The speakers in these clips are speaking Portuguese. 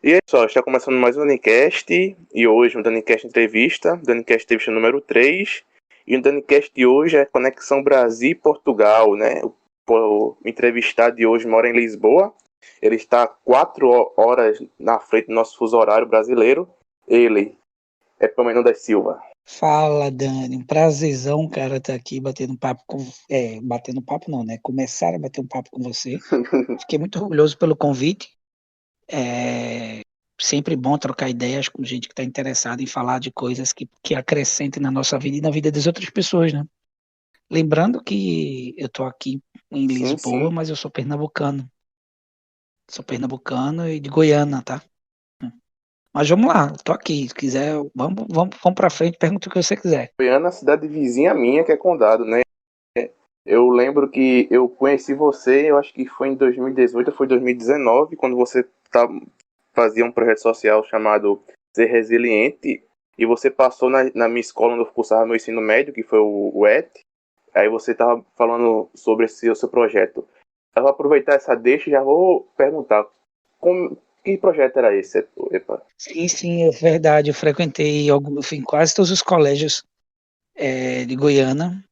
E aí, pessoal, está começando mais um Danicast, e hoje um Danicast Entrevista número 3, e o Danicast de hoje é Conexão Brasil e Portugal, né? O entrevistado de hoje mora em Lisboa, ele está 4 horas na frente do nosso fuso horário brasileiro, ele é Palmeirão da Silva. Fala, Dani. Um prazerzão, cara, estar aqui batendo papo com. Batendo papo não, né? Começar a bater um papo com você. Fiquei muito orgulhoso pelo convite. É sempre bom trocar ideias com gente que está interessada em falar de coisas que acrescentem na nossa vida e na vida das outras pessoas, né? Lembrando que eu tô aqui em Sim, Lisboa, sim. mas eu sou pernambucano. Sou pernambucano e de Goiânia, tá? Mas vamos lá, tô aqui. Se quiser, vamos pra frente, pergunta o que você quiser. Goiânia, cidade vizinha minha, que é Condado, né? Eu lembro que eu conheci você, eu acho que foi em 2018 ou foi 2019, quando você fazia um projeto social chamado Ser Resiliente, e você passou na minha escola onde eu cursava meu ensino médio, que foi o ET, aí você estava falando sobre o seu projeto. Eu vou aproveitar essa deixa e já vou perguntar, que projeto era esse? Epa. Sim, é verdade. Eu frequentei em quase todos os colégios de Goiânia.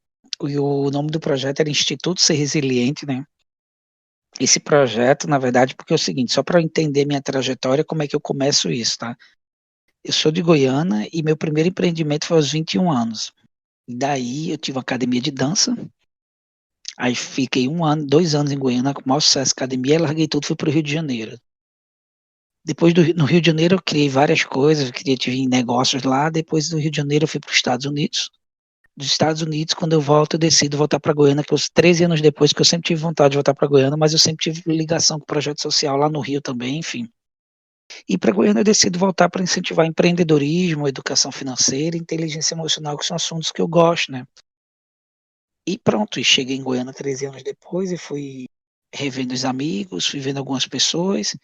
E o nome do projeto era Instituto Ser Resiliente, né? Esse projeto, na verdade, porque é o seguinte, só para eu entender minha trajetória, como é que eu começo isso, tá? Eu sou de Goiânia e meu primeiro empreendimento foi aos 21 anos. E daí eu tive uma academia de dança, aí fiquei 2 anos em Goiânia com o maior sucesso academia, larguei tudo e fui para o Rio de Janeiro. Depois no Rio de Janeiro eu criei várias coisas, tive negócios lá, depois do Rio de Janeiro eu fui para os Estados Unidos. Dos Estados Unidos, quando eu volto, eu decido voltar para Goiânia, que 13 anos depois, que eu sempre tive vontade de voltar para Goiânia, mas eu sempre tive ligação com o projeto social lá no Rio também, enfim. E para Goiânia eu decido voltar para incentivar empreendedorismo, educação financeira e inteligência emocional, que são assuntos que eu gosto, né? E pronto, e cheguei em Goiânia 13 anos depois e fui revendo os amigos, fui vendo algumas pessoas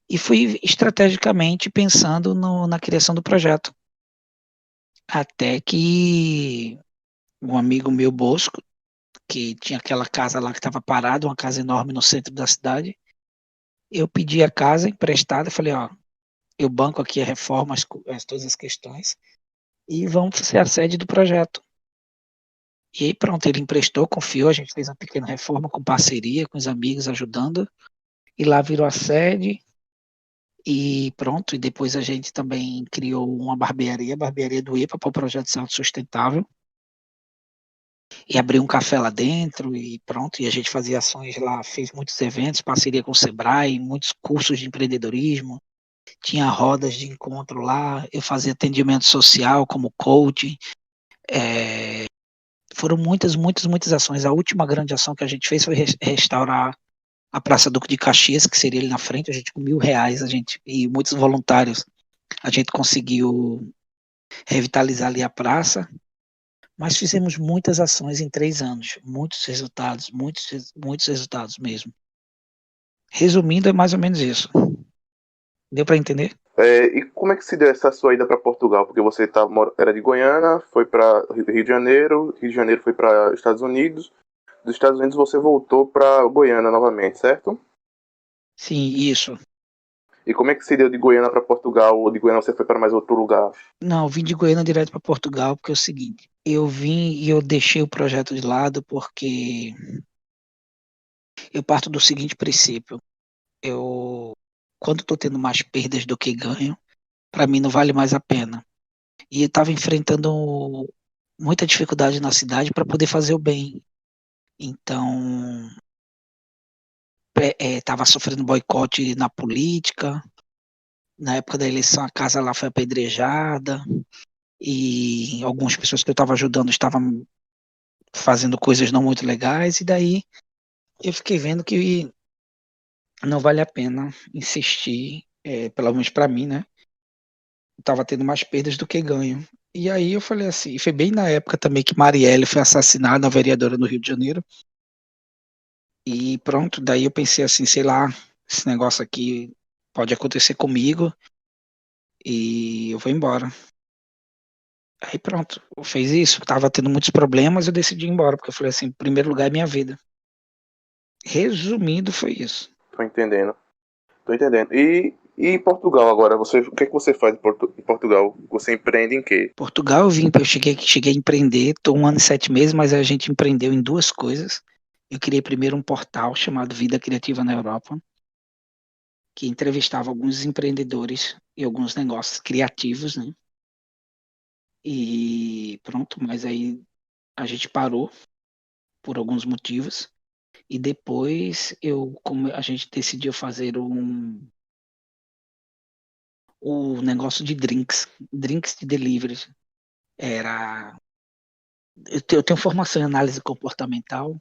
e fui estrategicamente pensando na criação do projeto. Até que um amigo meu, Bosco, que tinha aquela casa lá que estava parada, uma casa enorme no centro da cidade. Eu pedi a casa emprestada, falei, ó, eu banco aqui a reforma, todas as questões, e vamos ser a sede do projeto. E aí pronto, ele emprestou, confiou, a gente fez uma pequena reforma com parceria, com os amigos ajudando, e lá virou a sede, e pronto, e depois a gente também criou uma barbearia, a barbearia do IPA, para o projeto de saúde sustentável, e abriu um café lá dentro e pronto, e a gente fazia ações lá, fez muitos eventos, parceria com o Sebrae, muitos cursos de empreendedorismo, tinha rodas de encontro lá, eu fazia atendimento social como coach, foram muitas ações. A última grande ação que a gente fez foi restaurar a Praça Duque de Caxias, que seria ali na frente, a gente com R$ 1.000, e muitos voluntários, a gente conseguiu revitalizar ali a praça, mas fizemos muitas ações em 3 anos, muitos resultados mesmo. Resumindo, é mais ou menos isso. Deu para entender? E como é que se deu essa sua ida para Portugal? Porque você era de Goiânia, foi para Rio de Janeiro foi para Estados Unidos, dos Estados Unidos você voltou para Goiânia novamente, certo? Sim, isso. E como é que se deu de Goiânia para Portugal, ou de Goiânia você foi para mais outro lugar? Não, eu vim de Goiânia direto para Portugal, porque é o seguinte, eu vim e eu deixei o projeto de lado porque eu parto do seguinte princípio, quando estou tendo mais perdas do que ganho, para mim não vale mais a pena. E eu estava enfrentando muita dificuldade na cidade para poder fazer o bem. Então, estava sofrendo boicote na política. Na época da eleição, a casa lá foi apedrejada e algumas pessoas que eu estava ajudando estavam fazendo coisas não muito legais. E daí eu fiquei vendo que não vale a pena insistir, pelo menos para mim, né? Estava tendo mais perdas do que ganho. E aí eu falei assim, foi bem na época também que Marielle foi assassinada, a vereadora no Rio de Janeiro. E pronto, daí eu pensei assim, sei lá, esse negócio aqui pode acontecer comigo e eu vou embora. Aí pronto, eu fiz isso, tava tendo muitos problemas, eu decidi ir embora, porque eu falei assim, em primeiro lugar é minha vida. Resumindo, foi isso. Tô entendendo. Tô entendendo. E E Portugal agora, o que é que você faz em Portugal? Você empreende em quê? Portugal, eu cheguei a empreender, estou 1 ano e 7 meses, mas a gente empreendeu em 2 coisas. Eu criei primeiro um portal chamado Vida Criativa na Europa, que entrevistava alguns empreendedores e alguns negócios criativos, né? E pronto, mas aí a gente parou por alguns motivos. E depois como a gente decidiu fazer o negócio de drinks de delivery. Era, eu tenho formação em análise comportamental,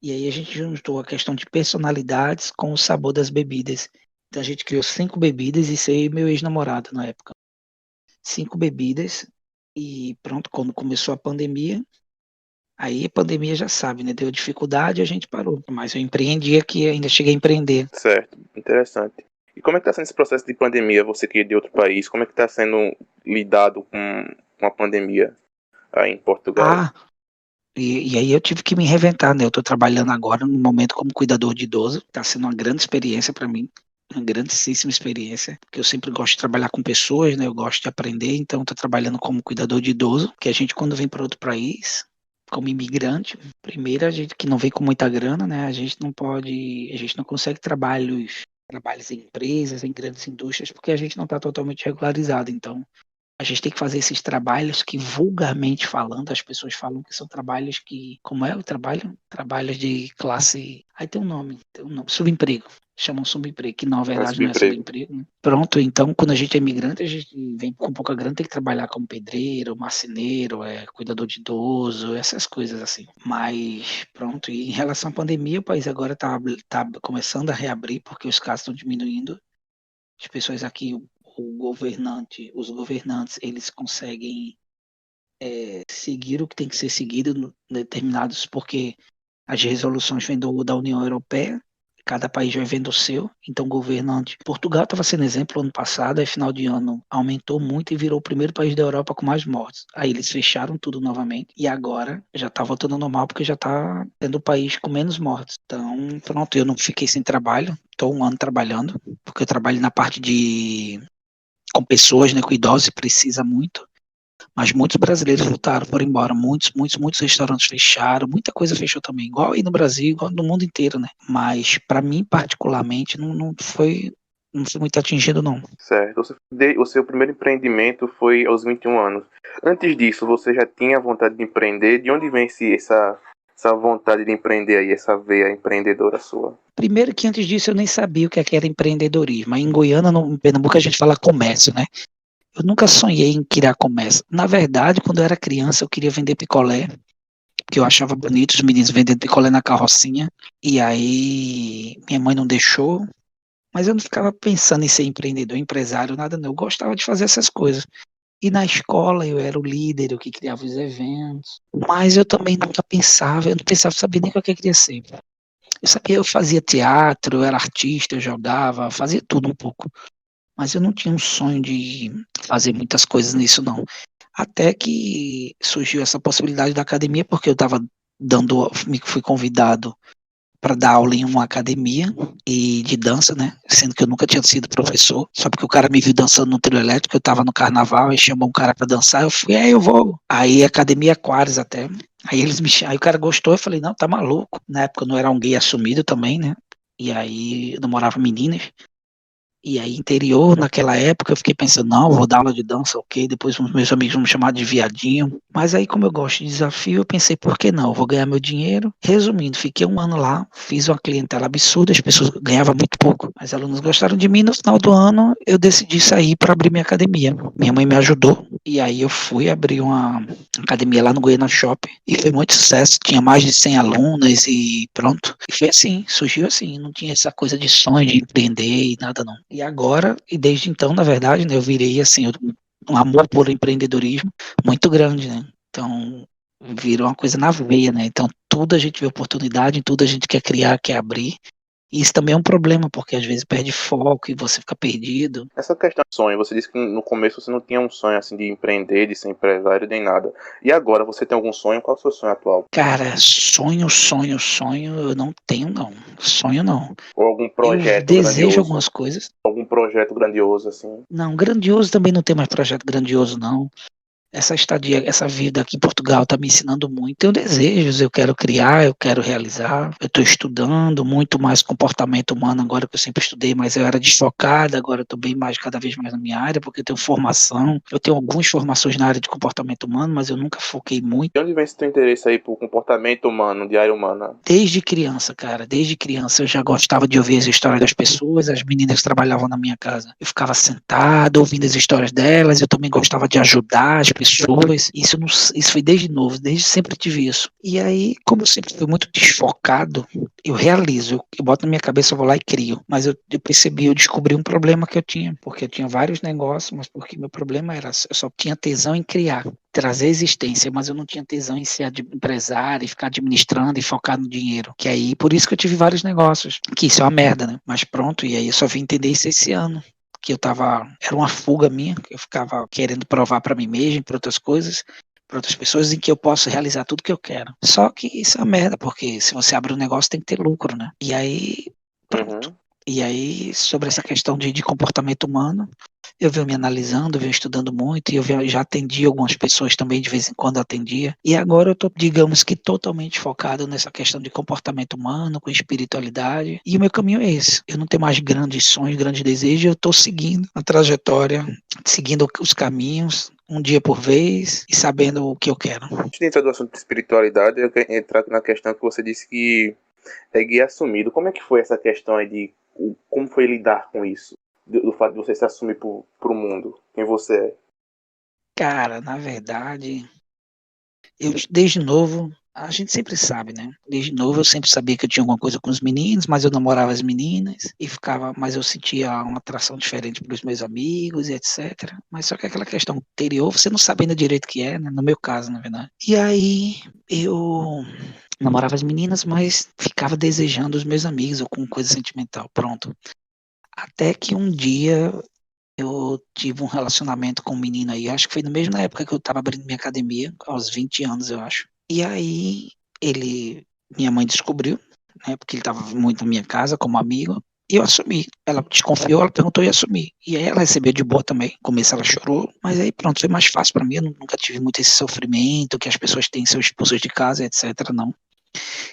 e aí a gente juntou a questão de personalidades com o sabor das bebidas. Então a gente criou 5 bebidas, e isso aí meu ex-namorado na época. 5 bebidas, e pronto, quando começou a pandemia, aí a pandemia já sabe, né? Deu dificuldade e a gente parou. Mas eu empreendi aqui, ainda cheguei a empreender. Certo, interessante. E como é que está sendo esse processo de pandemia, você que é de outro país? Como é que está sendo lidado com a pandemia aí em Portugal? Ah, e aí eu tive que me reinventar, né? Eu estou trabalhando agora no momento como cuidador de idoso. Está sendo uma grande experiência para mim, uma grandíssima experiência, porque eu sempre gosto de trabalhar com pessoas, né? Eu gosto de aprender, então estou trabalhando como cuidador de idoso, que a gente quando vem para outro país, como imigrante, primeiro a gente que não vem com muita grana, né? A gente não consegue trabalhos em empresas, em grandes indústrias, porque a gente não está totalmente regularizado. Então a gente tem que fazer esses trabalhos que, vulgarmente falando, as pessoas falam que são trabalhos que, como é o trabalho? Trabalhos de classe, aí tem um nome, subemprego. Chamam subemprego, que na É verdade não é subemprego. subemprego, né? Pronto, então quando a gente é imigrante, a gente vem com pouca grana, tem que trabalhar como pedreiro, marceneiro, cuidador de idoso, essas coisas assim. Mas pronto, e em relação à pandemia, o país agora tá começando a reabrir, porque os casos estão diminuindo. As pessoas aqui, os governantes, eles conseguem seguir o que tem que ser seguido determinados, porque as resoluções vêm da União Europeia, cada país vai vendo o seu, então o governante. Portugal estava sendo exemplo ano passado, aí final de ano aumentou muito e virou o primeiro país da Europa com mais mortes. Aí eles fecharam tudo novamente e agora já está voltando ao normal porque já está sendo o país com menos mortes. Então, pronto, eu não fiquei sem trabalho, estou 1 ano trabalhando, porque eu trabalho na parte de com pessoas, né, com idosos e precisa muito. Mas muitos brasileiros voltaram, foram embora. Muitos restaurantes fecharam, muita coisa fechou também, igual aí no Brasil, igual no mundo inteiro, né? Mas para mim, particularmente, não foi muito atingido, não. Certo. O seu primeiro empreendimento foi aos 21 anos. Antes disso, você já tinha vontade de empreender? De onde vem essa vontade de empreender aí, essa veia empreendedora sua? Primeiro que antes disso eu nem sabia o que era empreendedorismo. Aí em Goiânia, em Pernambuco, a gente fala comércio, né? Eu nunca sonhei em criar comércio. Na verdade, quando eu era criança, eu queria vender picolé, porque eu achava bonito os meninos vendendo picolé na carrocinha. E aí minha mãe não deixou, mas eu não ficava pensando em ser empreendedor, empresário, nada não. Eu gostava de fazer essas coisas. E na escola eu era o líder, eu que criava os eventos. Mas eu também nunca pensava, eu não pensava, sabia nem o que eu queria ser. Eu sabia, eu fazia teatro, eu era artista, eu jogava, fazia tudo um pouco. Mas eu não tinha um sonho de fazer muitas coisas nisso, não. Até que surgiu essa possibilidade da academia, porque eu estava fui convidado para dar aula em uma academia e de dança, né? Sendo que eu nunca tinha sido professor, só porque o cara me viu dançando no trio elétrico, eu estava no carnaval e chamou um cara para dançar, eu fui, eu vou. Aí academia Aquários até. Aí o cara gostou, eu falei, não, tá maluco. Na época eu não era um gay assumido também, né? E aí eu namorava meninas. E aí, interior, naquela época, eu fiquei pensando, não, vou dar aula de dança, ok, depois os meus amigos vão me chamar de viadinho. Mas aí, como eu gosto de desafio, eu pensei, por que não? Eu vou ganhar meu dinheiro. Resumindo, fiquei 1 ano lá, fiz uma clientela absurda, as pessoas ganhavam muito pouco. As alunos gostaram de mim, no final do ano, eu decidi sair para abrir minha academia. Minha mãe me ajudou, e aí eu fui abrir uma academia lá no Goiânia Shopping, e foi muito sucesso, tinha mais de 100 alunas, e pronto. E foi assim, surgiu assim, não tinha essa coisa de sonho de empreender e nada não. E agora, e desde então, na verdade, né, eu virei assim, um amor por empreendedorismo muito grande, né? Então, virou uma coisa na veia, né? Então, tudo a gente vê oportunidade, tudo a gente quer criar, quer abrir. E isso também é um problema, porque às vezes perde foco e você fica perdido. Essa questão de sonho, você disse que no começo você não tinha um sonho assim de empreender, de ser empresário, nem nada. E agora, você tem algum sonho? Qual é o seu sonho atual? Cara, sonho, eu não tenho, não. Sonho não. Ou algum Eu projeto desejo grandioso? algumas coisas. Algum projeto grandioso, assim? Não, grandioso também não tem mais projeto grandioso, não. Essa estadia, essa vida aqui em Portugal está me ensinando muito. Tenho desejos, eu quero criar, eu quero realizar. Eu estou estudando muito mais comportamento humano agora que eu sempre estudei, mas eu era desfocada, agora estou bem mais, cada vez mais na minha área, porque eu tenho formação. Eu tenho algumas formações na área de comportamento humano, mas eu nunca foquei muito. De onde vem esse teu interesse aí por comportamento humano, de área humana? Desde criança, cara, desde criança eu já gostava de ouvir as histórias das pessoas, as meninas que trabalhavam na minha casa. Eu ficava sentado ouvindo as histórias delas, eu também gostava de ajudar as pessoas. Isso foi desde novo, desde sempre tive isso. E aí, como eu sempre fui muito desfocado, eu realizo, eu boto na minha cabeça, eu vou lá e crio. Mas eu percebi, eu descobri um problema que eu tinha, porque eu tinha vários negócios, mas porque meu problema era, eu só tinha tesão em criar, trazer existência, mas eu não tinha tesão em ser empresário e ficar administrando e focar no dinheiro. Que aí, por isso que eu tive vários negócios, que isso é uma merda, né? Mas pronto, e aí eu só vim entender isso esse ano. Que eu tava, era uma fuga minha, que eu ficava querendo provar para mim mesmo, para outras coisas, para outras pessoas, em que eu posso realizar tudo que eu quero. Só que isso é uma merda, porque se você abre um negócio tem que ter lucro, né? E aí, pronto. Uhum. E aí, sobre essa questão de comportamento humano, eu venho me analisando, venho estudando muito, e já atendi algumas pessoas também, de vez em quando atendia. E agora eu estou, digamos que, totalmente focado nessa questão de comportamento humano, com espiritualidade. E o meu caminho é esse. Eu não tenho mais grandes sonhos, grandes desejos, eu estou seguindo a trajetória, seguindo os caminhos, um dia por vez, e sabendo o que eu quero. Antes de entrar do assunto de espiritualidade, eu quero entrar na questão que você disse que é guia assumido. Como é que foi essa questão aí de como foi lidar com isso? Do fato de você se assumir pro mundo, quem você é? Cara, na verdade, eu desde novo, a gente sempre sabe, né? Desde novo eu sempre sabia que eu tinha alguma coisa com os meninos, mas eu namorava as meninas e ficava, mas eu sentia uma atração diferente para os meus amigos e etc. Mas só que aquela questão anterior, você não sabe ainda direito o que é, né? No meu caso, na verdade. E aí eu namorava as meninas, mas ficava desejando os meus amigos ou com coisa sentimental. Pronto. Até que um dia eu tive um relacionamento com um menino aí, acho que foi no mesmo na época que eu tava abrindo minha academia, aos 20 anos, eu acho. E aí minha mãe descobriu, né, porque ele tava muito na minha casa como amigo, e eu assumi. Ela desconfiou, ela perguntou e eu assumi. E aí ela recebeu de boa também. No começo ela chorou, mas aí pronto, foi mais fácil para mim. Eu nunca tive muito esse sofrimento que as pessoas têm seus expulsos de casa, etc. Não.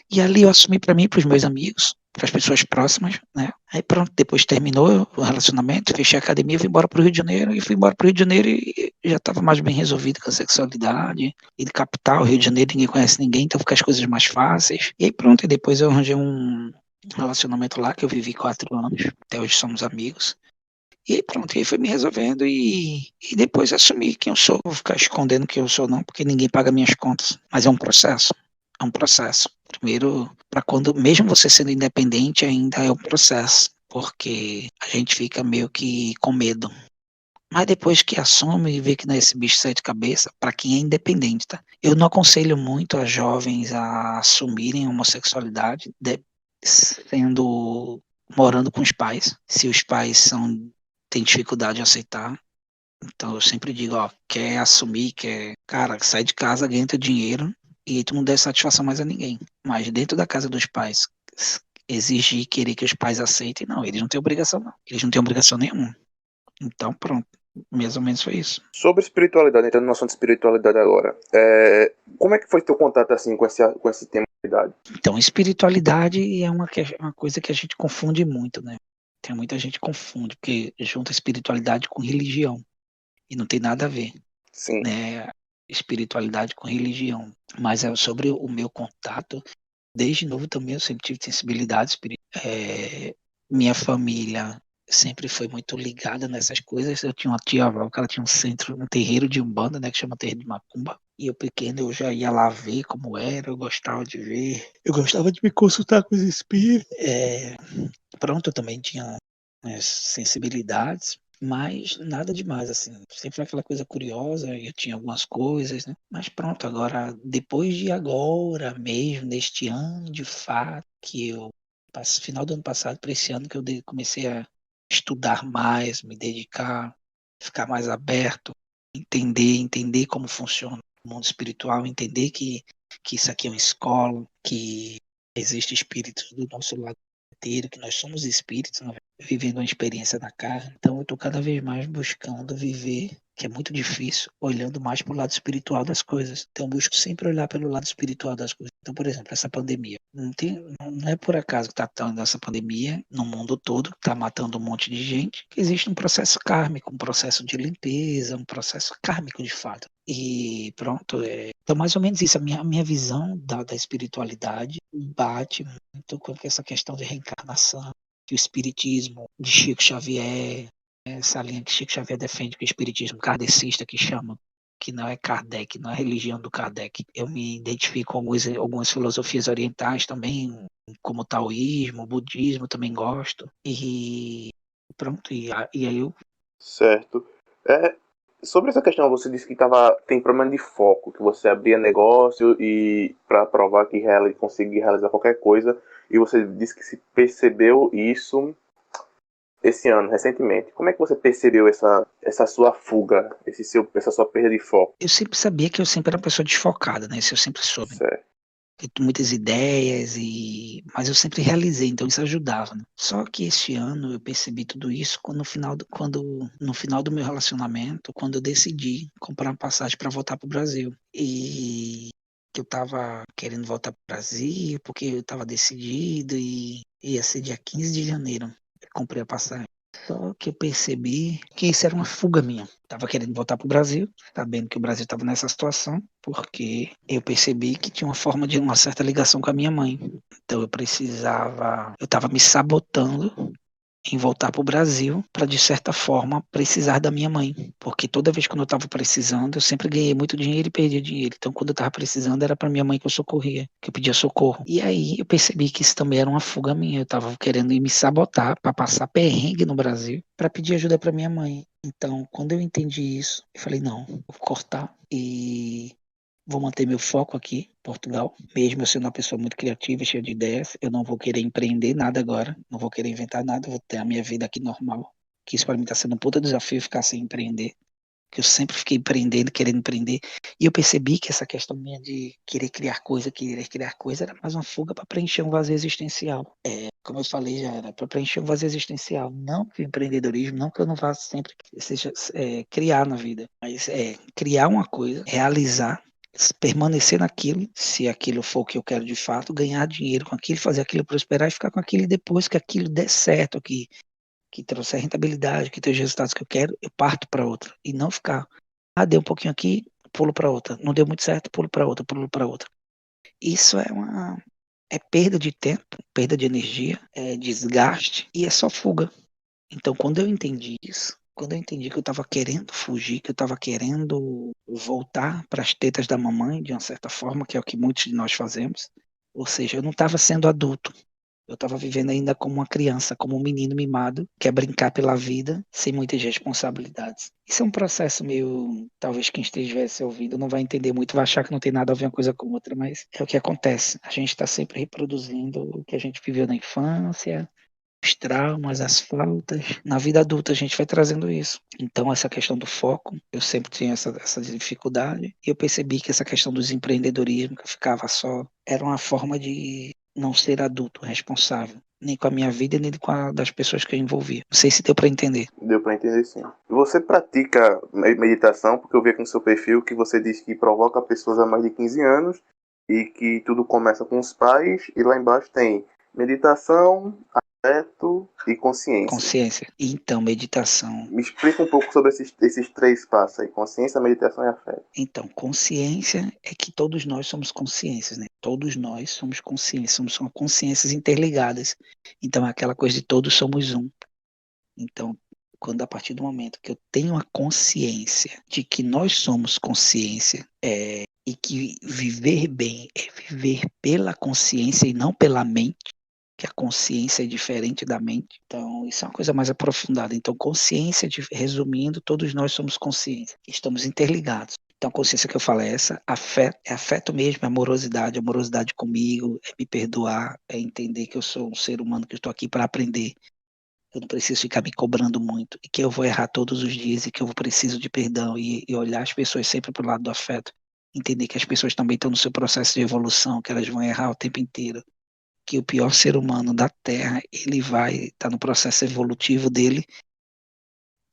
E ali eu assumi para mim, para os meus amigos, para as pessoas próximas, né? Aí pronto, depois terminou o relacionamento, fechei a academia, fui embora para o Rio de Janeiro e fui embora para o Rio de Janeiro e já estava mais bem resolvido com a sexualidade. E de capital, Rio de Janeiro, ninguém conhece ninguém, então fica as coisas mais fáceis. E aí pronto, e depois eu arranjei um relacionamento lá que eu vivi 4 anos, até hoje somos amigos. E aí pronto, e aí foi me resolvendo e depois assumi quem eu sou. Vou ficar escondendo quem eu sou não, porque ninguém paga minhas contas. Mas é um processo. É um processo. Primeiro, para quando, mesmo você sendo independente, ainda é um processo, porque a gente fica meio que com medo. Mas depois que assume e vê que não é esse bicho sete cabeça, para quem é independente, tá? Eu não aconselho muito a jovens a assumirem a homossexualidade, sendo morando com os pais. Se os pais têm dificuldade em aceitar, então eu sempre digo, ó, quer assumir, cara, sai de casa, ganha teu dinheiro e tu não dê satisfação mais a ninguém. Mas dentro da casa dos pais, exigir, querer que os pais aceitem, não, eles não têm obrigação, não. Eles não têm obrigação nenhuma. Então, pronto. Mais ou menos foi isso. Sobre espiritualidade, entrando no assunto de espiritualidade agora, como é que foi teu contato assim com esse tema de idade? Então, espiritualidade é uma coisa que a gente confunde muito, né? Tem muita gente que confunde, porque junta espiritualidade com religião. E não tem nada a ver, Sim. né? Espiritualidade com religião. Mas é sobre o meu contato. Desde novo também eu sempre tive sensibilidade espiritual. Minha família sempre foi muito ligada nessas coisas. Eu tinha uma tia-avó que ela tinha um centro, um terreiro de Umbanda, né, que chama Terreiro de Macumba. E eu pequeno eu já ia lá ver como era, eu gostava de ver. Eu gostava de me consultar com os espíritos. Pronto, eu também tinha sensibilidades, mas nada demais, assim. Sempre foi aquela coisa curiosa, eu tinha algumas coisas, né? Mas pronto, agora, depois de agora mesmo, neste ano, de fato, que eu final do ano passado para esse ano que eu comecei a estudar mais, me dedicar, ficar mais aberto, entender como funciona o mundo espiritual, entender que isso aqui é uma escola, que existe espíritos do nosso lado inteiro, que nós somos espíritos, né, vivendo uma experiência na carne. Então eu estou cada vez mais buscando viver, que é muito difícil, olhando mais para o lado espiritual das coisas. Então eu busco sempre olhar pelo lado espiritual das coisas. Então, por exemplo, essa pandemia. Não é por acaso que está tendo essa pandemia no mundo todo, que está matando um monte de gente, que existe um processo kármico, um processo de limpeza, um processo kármico de fato. E pronto, então mais ou menos isso, a minha visão da espiritualidade bate muito com essa questão de reencarnação, que o espiritismo de Chico Xavier, essa linha que Chico Xavier defende, que o espiritismo kardecista que chama, que não é Kardec, não é a religião do Kardec. Eu me identifico com algumas filosofias orientais também, como o taoísmo, o budismo, também gosto. E pronto, e aí eu... Certo. Sobre essa questão, você disse que tem problema de foco, que você abria negócio e para provar que conseguia realizar qualquer coisa, e você disse que se percebeu isso esse ano, recentemente. Como é que você percebeu essa sua fuga, essa sua perda de foco? Eu sempre sabia que eu sempre era uma pessoa desfocada, né? Isso eu sempre soube. Certo. Eu tenho muitas ideias, mas eu sempre realizei, então isso ajudava, né? Só que este ano eu percebi tudo isso no final do meu relacionamento, quando eu decidi comprar uma passagem para voltar para o Brasil. E que eu estava querendo voltar para o Brasil, porque eu estava decidido e ia ser dia 15 de janeiro. Eu comprei a passagem. Só que eu percebi que isso era uma fuga minha. Tava querendo voltar pro Brasil, sabendo que o Brasil estava nessa situação, porque eu percebi que tinha uma forma de uma certa ligação com a minha mãe. Então eu estava me sabotando em voltar para o Brasil para, de certa forma, precisar da minha mãe. Porque toda vez que eu estava precisando, eu sempre ganhei muito dinheiro e perdia dinheiro. Então, quando eu estava precisando, era para minha mãe que eu socorria, que eu pedia socorro. E aí eu percebi que isso também era uma fuga minha. Eu estava querendo me sabotar para passar perrengue no Brasil para pedir ajuda para minha mãe. Então, quando eu entendi isso, eu falei, não, vou cortar e vou manter meu foco aqui, em Portugal. Mesmo eu sendo uma pessoa muito criativa, cheia de ideias, eu não vou querer empreender nada agora, não vou querer inventar nada, vou ter a minha vida aqui normal. Que isso para mim está sendo um puta desafio ficar sem empreender. Que eu sempre fiquei empreendendo, querendo empreender. E eu percebi que essa questão minha de querer criar coisa, era mais uma fuga para preencher um vazio existencial. Como eu falei, já era para preencher um vazio existencial. Não que o empreendedorismo, não que eu não vá sempre seja criar na vida, mas criar uma coisa, realizar, permanecer naquilo, se aquilo for o que eu quero de fato, ganhar dinheiro com aquilo, fazer aquilo prosperar e ficar com aquilo, e depois que aquilo der certo, que trouxer rentabilidade, que tem os resultados que eu quero, eu parto para outra. E não ficar, deu um pouquinho aqui, pulo para outra. Não deu muito certo, pulo para outra, pulo para outra. Isso é perda de tempo, perda de energia, é desgaste e é só fuga. Então, quando eu entendi isso, quando eu entendi que eu estava querendo fugir, que eu estava querendo voltar para as tetas da mamãe, de uma certa forma, que é o que muitos de nós fazemos, ou seja, eu não estava sendo adulto, eu estava vivendo ainda como uma criança, como um menino mimado, que quer brincar pela vida sem muitas responsabilidades. Isso é um processo meio, talvez quem estivesse ouvindo não vai entender muito, vai achar que não tem nada a ver uma coisa com outra, mas é o que acontece. A gente está sempre reproduzindo o que a gente viveu na infância, os traumas, as faltas. Na vida adulta a gente vai trazendo isso. Então essa questão do foco, eu sempre tinha essa dificuldade, e eu percebi que essa questão do empreendedorismo, que eu ficava só, era uma forma de não ser adulto responsável, nem com a minha vida, nem com a das pessoas que eu envolvia. Não sei se deu para entender. Deu para entender, sim. Você pratica meditação, porque eu vi aqui no seu perfil que você diz que provoca pessoas há mais de 15 anos e que tudo começa com os pais, e lá embaixo tem meditação, afeto e consciência. Consciência. Então, meditação. Me explica um pouco sobre esses três passos aí: consciência, meditação e afeto. Então, consciência é que todos nós somos consciências, né? Todos nós somos consciências, somos consciências interligadas. Então, é aquela coisa de todos somos um. Então, quando a partir do momento que eu tenho a consciência de que nós somos consciência, e que viver bem é viver pela consciência e não pela mente, que a consciência é diferente da mente. Então, isso é uma coisa mais aprofundada. Então, consciência, resumindo, todos nós somos consciência. Estamos interligados. Então, a consciência que eu falo é essa, é afeto mesmo, é amorosidade comigo, é me perdoar, é entender que eu sou um ser humano, que eu estou aqui para aprender, eu não preciso ficar me cobrando muito, e que eu vou errar todos os dias, e que eu preciso de perdão, e olhar as pessoas sempre pro lado do afeto, entender que as pessoas também estão no seu processo de evolução, que elas vão errar o tempo inteiro, que o pior ser humano da Terra, ele vai estar no processo evolutivo dele.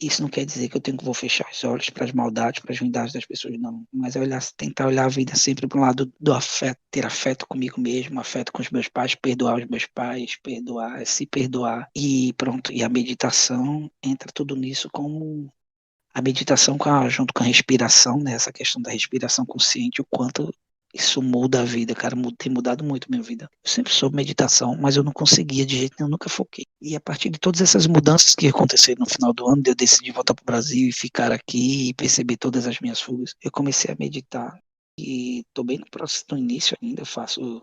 Isso não quer dizer que vou fechar os olhos para as maldades, para as ruindades das pessoas, não. Mas é tentar olhar a vida sempre para um lado do afeto, ter afeto comigo mesmo, afeto com os meus pais, perdoar os meus pais, perdoar, se perdoar. E pronto, e a meditação entra tudo nisso como a meditação junto com a respiração, né? Essa questão da respiração consciente, o quanto isso muda a vida, cara, tem mudado muito a minha vida. Eu sempre soube meditação, mas eu não conseguia de jeito nenhum, nunca foquei. E a partir de todas essas mudanças que aconteceram no final do ano, eu decidi voltar para o Brasil e ficar aqui e perceber todas as minhas fugas, eu comecei a meditar. E estou bem no processo do início ainda, eu faço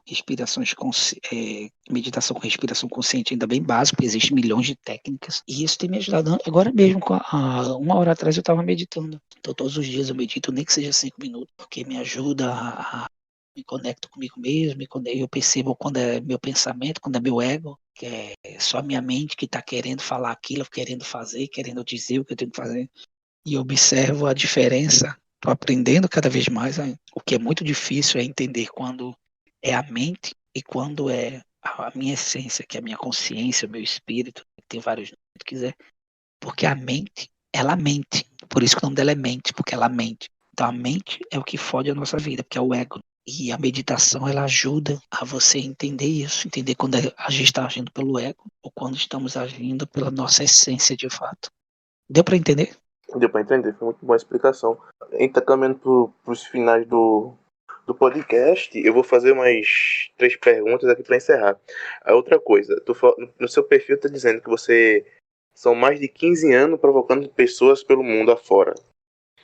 meditação com respiração consciente ainda bem básico, porque existem milhões de técnicas, e isso tem me ajudado. Agora mesmo, uma hora atrás eu estava meditando, então todos os dias eu medito, nem que seja 5 minutos, porque me ajuda a me conecto comigo mesmo, eu percebo quando é meu pensamento, quando é meu ego, que é só a minha mente que está querendo falar aquilo, querendo fazer, querendo dizer o que eu tenho que fazer, e observo a diferença. Estou aprendendo cada vez mais. O que é muito difícil é entender quando é a mente e quando é a minha essência, que é a minha consciência, o meu espírito, tem vários nomes que quiser, porque a mente, ela mente. Por isso que o nome dela é mente, porque ela mente. Então a mente é o que fode a nossa vida, porque é o ego. E a meditação, ela ajuda a você entender isso, entender quando a gente está agindo pelo ego ou quando estamos agindo pela nossa essência de fato. Deu para entender? Deu para entender, foi muito boa a explicação. A gente tá caminhando para os finais do podcast. Eu vou fazer umas 3 perguntas aqui para encerrar. A outra coisa, no seu perfil tá dizendo que você são mais de 15 anos provocando pessoas pelo mundo afora.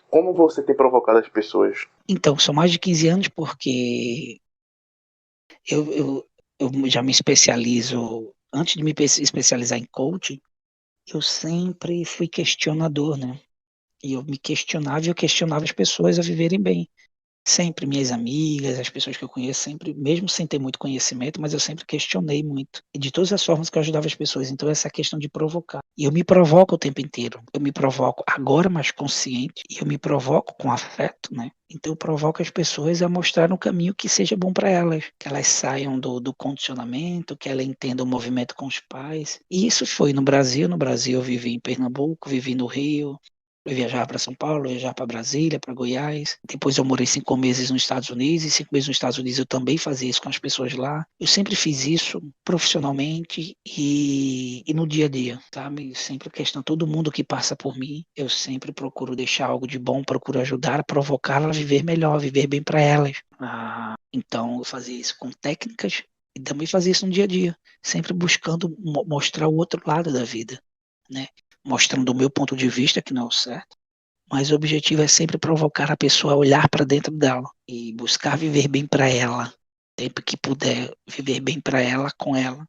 Como você tem provocado as pessoas? Então, são mais de 15 anos porque eu já me especializo, antes de me especializar em coaching, eu sempre fui questionador, né? E eu me questionava e eu questionava as pessoas a viverem bem. Sempre minhas amigas, as pessoas que eu conheço, sempre, mesmo sem ter muito conhecimento, mas eu sempre questionei muito. E de todas as formas que eu ajudava as pessoas. Então, essa questão de provocar. E eu me provoco o tempo inteiro. Eu me provoco agora mais consciente. E eu me provoco com afeto, né? Então, eu provoco as pessoas a mostrar um caminho que seja bom para elas. Que elas saiam do condicionamento, que elas entendam o movimento com os pais. E isso foi no Brasil. No Brasil, eu vivi em Pernambuco, vivi no Rio. Eu viajava para São Paulo, eu viajava para Brasília, para Goiás. Depois eu morei 5 meses nos Estados Unidos, e 5 meses nos Estados Unidos eu também fazia isso com as pessoas lá. Eu sempre fiz isso profissionalmente e no dia a dia, sabe? Sempre questão, todo mundo que passa por mim, eu sempre procuro deixar algo de bom, procuro ajudar, provocá-la a viver melhor, a viver bem para elas. Então eu fazia isso com técnicas e também fazia isso no dia a dia, sempre buscando mostrar o outro lado da vida, né? Mostrando o meu ponto de vista, que não é o certo, mas o objetivo é sempre provocar a pessoa a olhar para dentro dela e buscar viver bem para ela, sempre que puder viver bem para ela, com ela.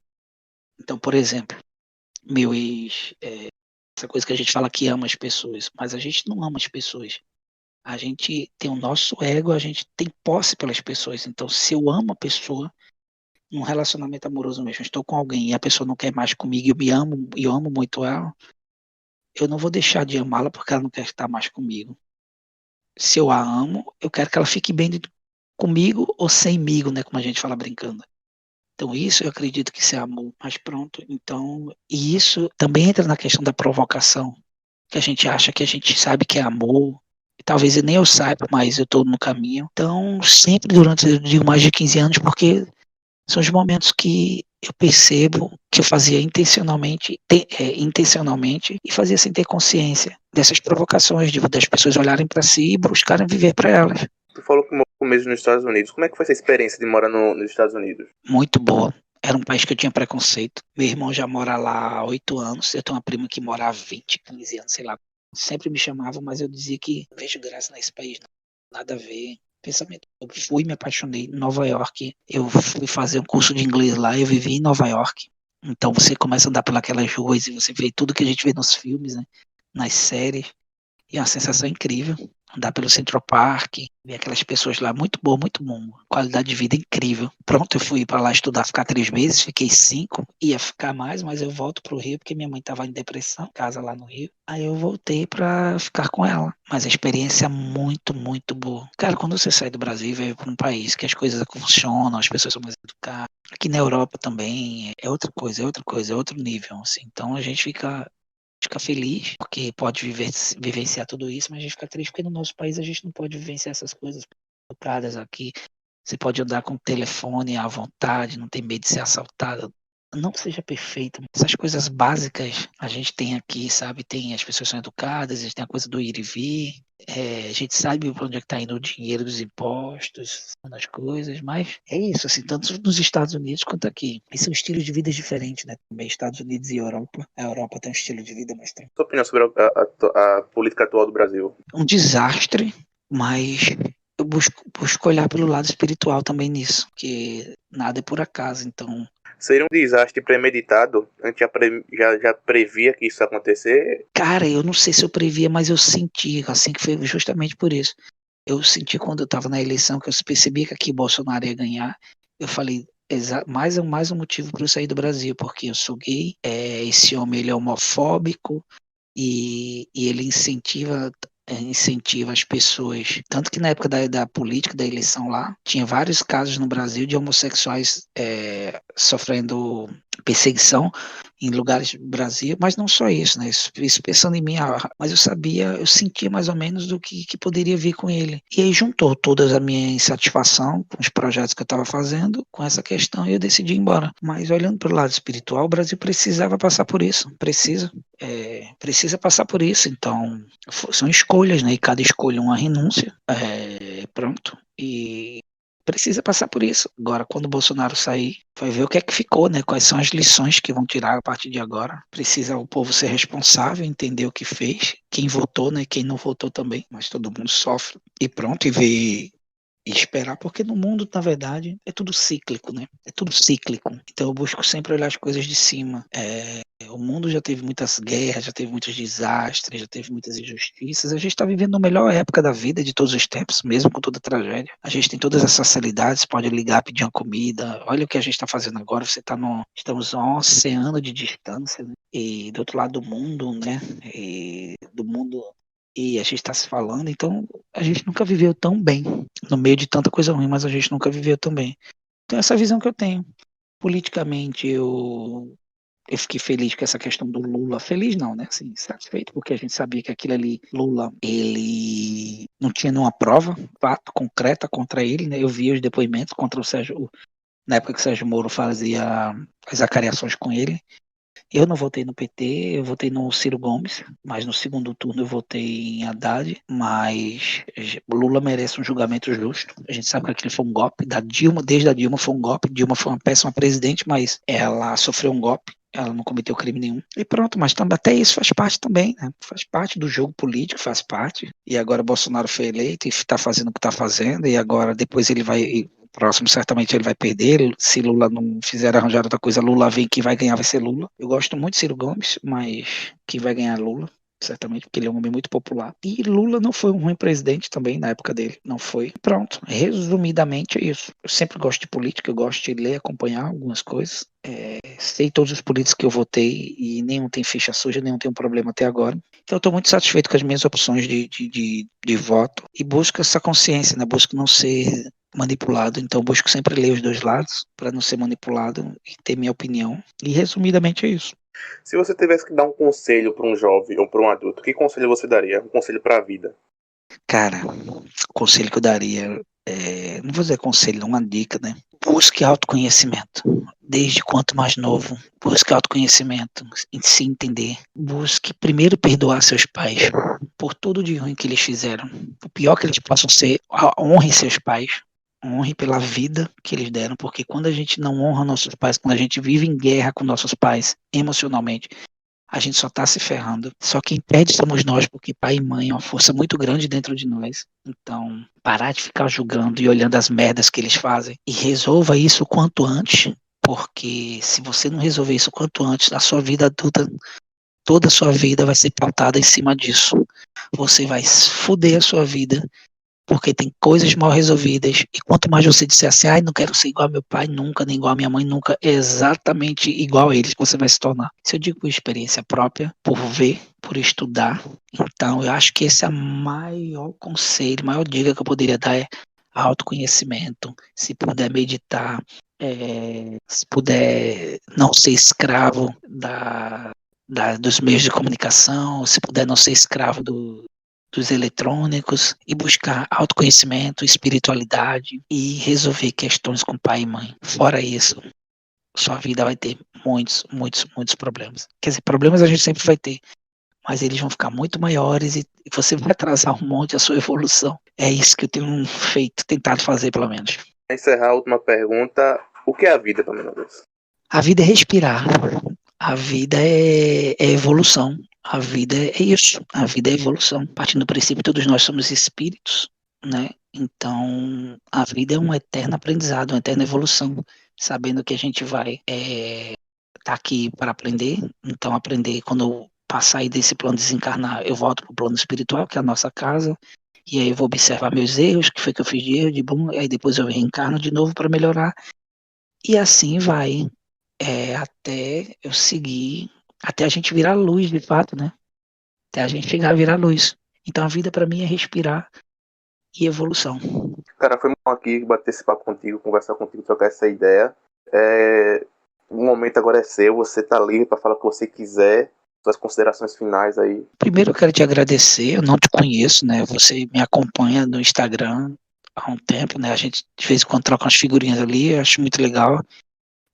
Então, por exemplo, meu ex, essa coisa que a gente fala que ama as pessoas, mas a gente não ama as pessoas. A gente tem o nosso ego, a gente tem posse pelas pessoas. Então, se eu amo a pessoa, num relacionamento amoroso mesmo, estou com alguém e a pessoa não quer mais comigo e eu me amo e eu amo muito ela, eu não vou deixar de amá-la porque ela não quer estar mais comigo. Se eu a amo, eu quero que ela fique bem comigo ou semigo, né? Como a gente fala brincando. Então isso eu acredito que isso é amor. Mas pronto, então... E isso também entra na questão da provocação. Que a gente acha que a gente sabe que é amor. E talvez nem eu saiba, mas eu estou no caminho. Então, sempre durante, eu digo, mais de 15 anos, porque são os momentos que eu percebo que eu fazia intencionalmente e fazia sem ter consciência dessas provocações das pessoas olharem para si e buscarem viver para elas. Tu falou que morou mesmo nos Estados Unidos. Como é que foi essa experiência de morar nos Estados Unidos? Muito boa. Era um país que eu tinha preconceito. Meu irmão já mora lá há 8 anos. Eu tenho uma prima que mora há 20, 15 anos, sei lá. Sempre me chamava, mas eu dizia que não vejo graça nesse país, não. Nada a ver. Pensamento. Eu fui, me apaixonei em Nova York. Eu fui fazer um curso de inglês lá. Eu vivi em Nova York. Então você começa a andar pelas ruas e você vê tudo que a gente vê nos filmes, né? Nas séries. E é uma sensação incrível. Andar pelo Central Park, ver aquelas pessoas lá, muito bom, muito bom. Qualidade de vida incrível. Pronto, eu fui para lá estudar, ficar 3 meses, fiquei 5, ia ficar mais, mas eu volto pro Rio porque minha mãe estava em depressão, casa lá no Rio. Aí eu voltei para ficar com ela. Mas a experiência é muito, muito boa. Cara, quando você sai do Brasil e vai para um país que as coisas funcionam, as pessoas são mais educadas. Aqui na Europa também é outra coisa, é outra coisa, é outro nível, assim. Então a gente fica feliz, porque pode vivenciar tudo isso, mas a gente fica triste porque no nosso país a gente não pode vivenciar essas coisas educadas aqui. Você pode andar com o telefone à vontade, não tem medo de ser assaltado. Não que seja perfeito, mas essas coisas básicas a gente tem aqui, sabe? Tem, as pessoas são educadas, a gente tem a coisa do ir e vir, a gente sabe para onde é que está indo o dinheiro dos impostos, das coisas, mas é isso, assim, tanto nos Estados Unidos quanto aqui. E são estilos de vida diferentes, né? Também Estados Unidos e Europa. A Europa tem um estilo de vida mais tranquilo. Sua opinião sobre a política atual do Brasil? Um desastre, mas eu busco olhar pelo lado espiritual também nisso, porque nada é por acaso, então. Seria um desastre premeditado? A gente já previa que isso ia acontecer? Cara, eu não sei se eu previa, mas eu senti, assim, que foi justamente por isso. Eu senti quando eu estava na eleição, que eu percebi que aqui Bolsonaro ia ganhar, eu falei, mais um motivo para eu sair do Brasil, porque eu sou gay, esse homem ele é homofóbico, e ele incentiva as pessoas. Tanto que na época da política, da eleição lá, tinha vários casos no Brasil de homossexuais sofrendo perseguição em lugares do Brasil, mas não só isso, né? Isso pensando em mim, mas eu sentia mais ou menos do que poderia vir com ele. E aí juntou toda a minha insatisfação com os projetos que eu estava fazendo, com essa questão, e eu decidi ir embora. Mas olhando para o lado espiritual, o Brasil precisava passar por isso, precisa passar por isso, então são escolhas, né? E cada escolha é uma renúncia, pronto, e precisa passar por isso. Agora, quando o Bolsonaro sair, vai ver o que é que ficou, né? Quais são as lições que vão tirar a partir de agora. Precisa o povo ser responsável, entender o que fez, quem votou, né? Quem não votou também, mas todo mundo sofre. E pronto, e ver e esperar, porque no mundo, na verdade, é tudo cíclico, né? É tudo cíclico. Então eu busco sempre olhar as coisas de cima. O mundo já teve muitas guerras, já teve muitos desastres, já teve muitas injustiças. A gente está vivendo a melhor época da vida de todos os tempos, mesmo com toda a tragédia. A gente tem todas essas facilidades, pode ligar, pedir uma comida. Olha o que a gente está fazendo agora. Estamos a um oceano de distância, né? E do outro lado do mundo, né? E a gente está se falando, então a gente nunca viveu tão bem, no meio de tanta coisa ruim, mas a gente nunca viveu tão bem. Então essa visão que eu tenho. Politicamente eu fiquei feliz com essa questão do Lula. Feliz não, né? Assim, satisfeito, porque a gente sabia que aquilo ali, Lula, ele não tinha nenhuma prova, fato, concreta contra ele, né? Eu vi os depoimentos contra o Sérgio, na época que o Sérgio Moro fazia as acariações com ele. Eu não votei no PT, eu votei no Ciro Gomes, mas no segundo turno eu votei em Haddad, mas Lula merece um julgamento justo. A gente sabe que aquilo foi um golpe da Dilma, desde a Dilma foi um golpe. Dilma foi uma péssima presidente, mas ela sofreu um golpe. Ela não cometeu crime nenhum. E pronto, mas até isso faz parte também, né? Faz parte do jogo político, faz parte. E agora Bolsonaro foi eleito e está fazendo o que está fazendo, e agora depois ele vai. Próximo certamente ele vai perder, se Lula não fizer arranjar outra coisa, Lula vem, que vai ganhar vai ser Lula. Eu gosto muito de Ciro Gomes, mas quem vai ganhar é Lula, certamente, porque ele é um homem muito popular. E Lula não foi um ruim presidente também na época dele, não foi. Pronto, resumidamente é isso. Eu sempre gosto de política, eu gosto de ler, acompanhar algumas coisas. Sei todos os políticos que eu votei e nenhum tem ficha suja, nenhum tem um problema até agora. Então eu estou muito satisfeito com as minhas opções de voto e busco essa consciência, né? Busco não ser manipulado, então busco sempre ler os dois lados para não ser manipulado e ter minha opinião. E resumidamente é isso. Se você tivesse que dar um conselho para um jovem ou para um adulto, que conselho você daria? Um conselho para a vida? Cara, o conselho que eu daria, não vou dizer conselho, não, uma dica, né? Busque autoconhecimento. Desde quanto mais novo, busque autoconhecimento, em se entender. Busque primeiro perdoar seus pais por tudo de ruim que eles fizeram. O pior que eles possam ser, honre seus pais. Honre pela vida que eles deram, porque quando a gente não honra nossos pais, quando a gente vive em guerra com nossos pais emocionalmente, a gente só tá se ferrando. Só quem perde somos nós, porque pai e mãe é uma força muito grande dentro de nós. Então, parar de ficar julgando e olhando as merdas que eles fazem e resolva isso o quanto antes, porque se você não resolver isso o quanto antes, a sua vida adulta toda a sua vida vai ser pautada em cima disso. Você vai foder a sua vida, porque tem coisas mal resolvidas, e quanto mais você disser assim, ai, não quero ser igual ao meu pai nunca, nem igual à minha mãe nunca, é exatamente igual a eles que você vai se tornar. Se eu digo por experiência própria, por ver, por estudar, então eu acho que esse é o maior conselho, a maior dica que eu poderia dar é autoconhecimento, se puder meditar, se puder não ser escravo dos meios de comunicação, se puder não ser escravo dos eletrônicos e buscar autoconhecimento, espiritualidade e resolver questões com pai e mãe. Fora isso, sua vida vai ter muitos, muitos, muitos problemas. Quer dizer, problemas a gente sempre vai ter, mas eles vão ficar muito maiores e você vai atrasar um monte a sua evolução. É isso que eu tenho tentado fazer pelo menos. Para encerrar a última pergunta, o que é a vida, Pamela Luz? A vida é respirar. A vida é evolução. A vida é isso. A vida é evolução. Partindo do princípio, todos nós somos espíritos, né? Então, a vida é um eterno aprendizado, uma eterna evolução. Sabendo que a gente vai tá aqui para aprender. Então, aprender quando eu passar aí desse plano desencarnar, eu volto para o plano espiritual, que é a nossa casa. E aí eu vou observar meus erros, que foi que eu fiz de erro, de bom. E aí depois eu reencarno de novo para melhorar. E assim vai. Até eu seguir, até a gente virar luz de fato, né? Até a gente chegar a virar luz. Então a vida para mim é respirar e evolução. Cara, foi bom aqui bater esse papo contigo, conversar contigo, trocar essa ideia. O momento agora é seu, você tá livre para falar o que você quiser, suas considerações finais aí. Primeiro eu quero te agradecer, eu não te conheço, né? Você me acompanha no Instagram há um tempo, né? A gente de vez em quando troca umas figurinhas ali, eu acho muito legal.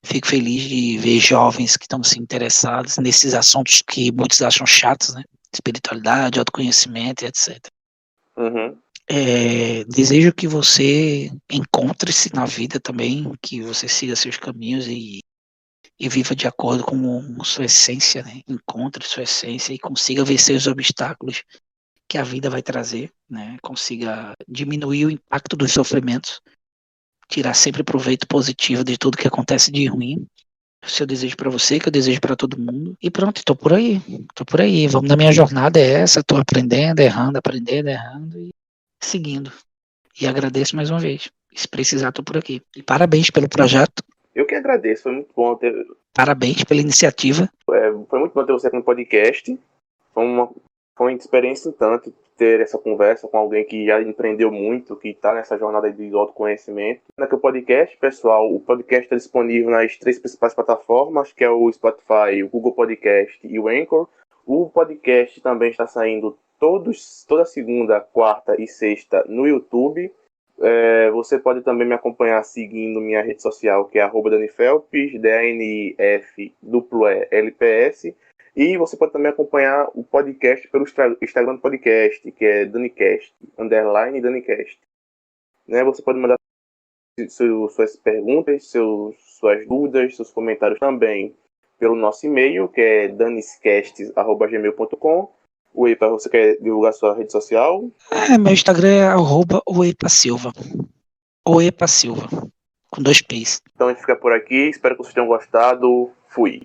Fico feliz de ver jovens que estão se interessados nesses assuntos que muitos acham chatos, né? Espiritualidade, autoconhecimento, etc. Uhum. Desejo que você encontre-se na vida também, que você siga seus caminhos e viva de acordo com sua essência, né? Encontre sua essência e consiga vencer os obstáculos que a vida vai trazer, né? Consiga diminuir o impacto dos sofrimentos, tirar sempre proveito positivo de tudo que acontece de ruim. Esse é o desejo para você, que eu desejo para todo mundo. E pronto, tô por aí. Vamos na minha jornada é essa, tô aprendendo, errando e seguindo. E agradeço mais uma vez. Se precisar, tô por aqui. E parabéns pelo projeto. Eu que agradeço, foi muito bom ter. Parabéns pela iniciativa. Foi muito bom ter você aqui no podcast. Foi uma experiência em tanto ter essa conversa com alguém que já empreendeu muito, que está nessa jornada de autoconhecimento. Aqui o podcast, pessoal, o podcast está disponível nas 3 principais plataformas, que é o Spotify, o Google Podcast e o Anchor. O podcast também está saindo toda segunda, quarta e sexta no YouTube. Você pode também me acompanhar seguindo minha rede social, que é @DaniFelps, DANIF_LPS. E você pode também acompanhar o podcast pelo Instagram do podcast, que é DaniCast, _DaniCast. Né? Você pode mandar suas perguntas, suas dúvidas, seus comentários também pelo nosso e-mail, que é daniscast@gmail.com. Uepa, você quer divulgar sua rede social? Meu Instagram é @oepasilva. Oepa Silva. Com 2 P's. Então a gente fica por aqui. Espero que vocês tenham gostado. Fui.